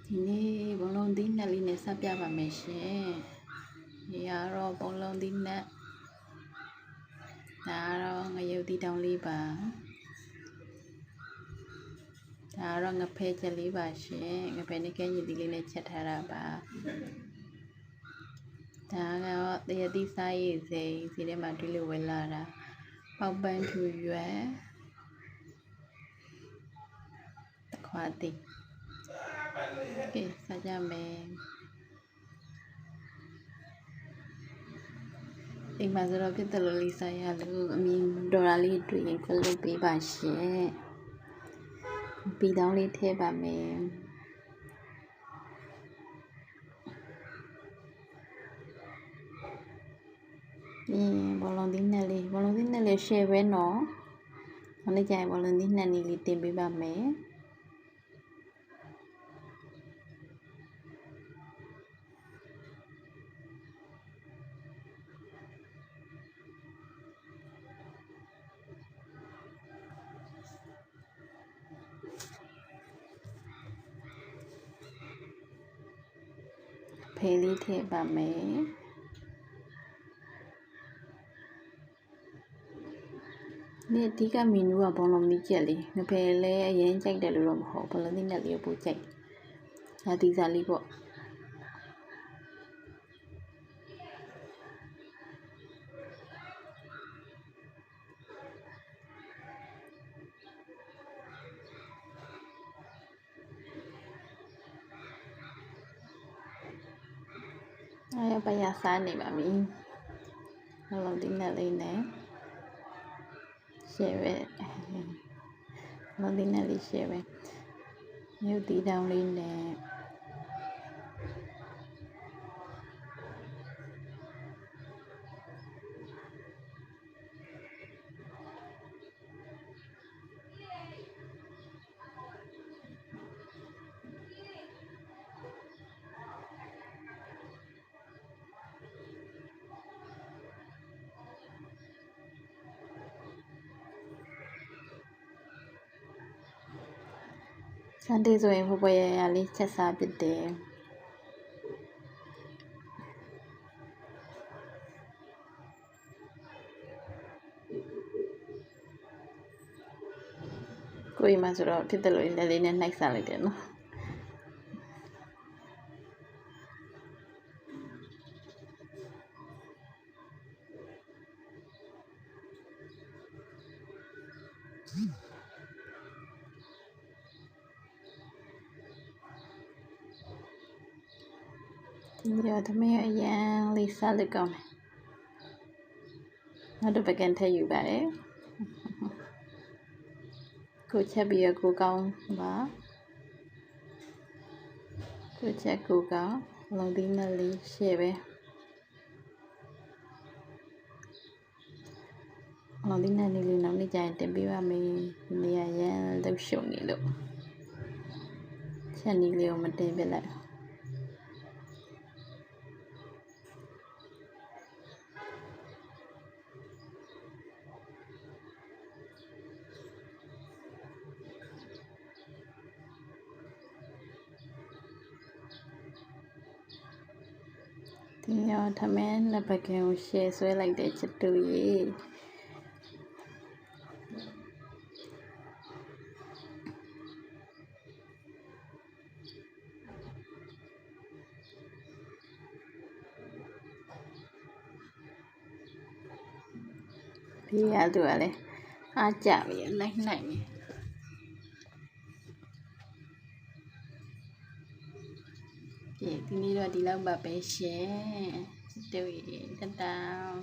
ဒီနေ့ဘုံလုံးသီးနှက်လေးနဲ့ဆက်ပြပါမယ်ရှင်။ဒီကတော့ဘုံလုံးသီးနှက်ဒါကတော့ငရုတ်သီးတောင်လေးပါ။ဒါကတော့ငဖဲချက်လေးပါရှင်။ငဖဲနဲ့ကဲညစ်သီးလေးနဲ့ချက်ထားတာပါ။ဒါကတော့တရသီးစားရည်စိမ်းစီထဲမှာတွေ့လို့ဝယ်လာတာပေါက်ပန်းထူရွယ်တခွားသီးကဲစားကြမယ်အိမ်မှာဆိုတော့ဖြစ်တယ်လို့လေးစားရလို့အမြင်ဒေါ်လာလေးတွေ့ရင်ခလုတ်ပေးပါရှင်ပြီးတောင်းလေးထည့်ပါမယ်ဘောလုံးသီးနှက်လေးရှယ်ပဲနော်မနေ့ကျရင်ဘောလုံးသီးနှက်လေးတင်ပေးပါမယ်ဖေးလေးထည့်ပါမယ်နေ့အဓိကမီနူးကဘောလုံးမီးချက်လေးငဖယ်လဲအရင်ကြိုက်တယ်လို့တော့မဟုတ်ဘောလုံးသီးနှက်လေးကိုပို့ကြိုက်ဒါဒီစားလေးပေါ့အဲ့ပယာစားနေပါပြီဘောလုံးသီးနှက်လေးနဲ့ရှယ်ပဲဘောလုံးသီးနှက်လေးရှယ်ပဲမြုပ်သီးတောင်လေးနဲ့ဆန်ဒေးဆိုရင်ဖွယ်ဖွယ်ရလေးချက်စားဖြစ်တယ်ကိုယ်မှဆိုတော့ဖြစ်တယ်လို့လက်လေးနဲ့နှိုက်စားလိုက်တယ်နော်ဒီရသမီးအရင်လေးစားလိုက်ကောင်းတယ်နောက်တစ်ပကံထည့်ယူပါတယ်ကိုချက်ပြီးရကိုကောင်းပါကိုချက်ကိုကောင်းလုံးသီးနှက်လေးရှယ်ပဲလုံးသီးနှက်လေးနောက်နေ့ကျရင်တင်ပေးပါမယ်ဒီနေ့ရန်လှုပ်ရှုံနေလို့ချက်နီးလေးကိုမတင်ပြလိုက်ဒီရောထမင်းနှစ်ပကံကိုရှယ်ဆွဲလိုက်တဲ့ချစ်တူရေဖေးရသူကလည်းအားကြပြီလိုက်နိုင်ပြီဒီနေ့တော့ဒီလောက်ပါပဲရှင်တူရေတတောင်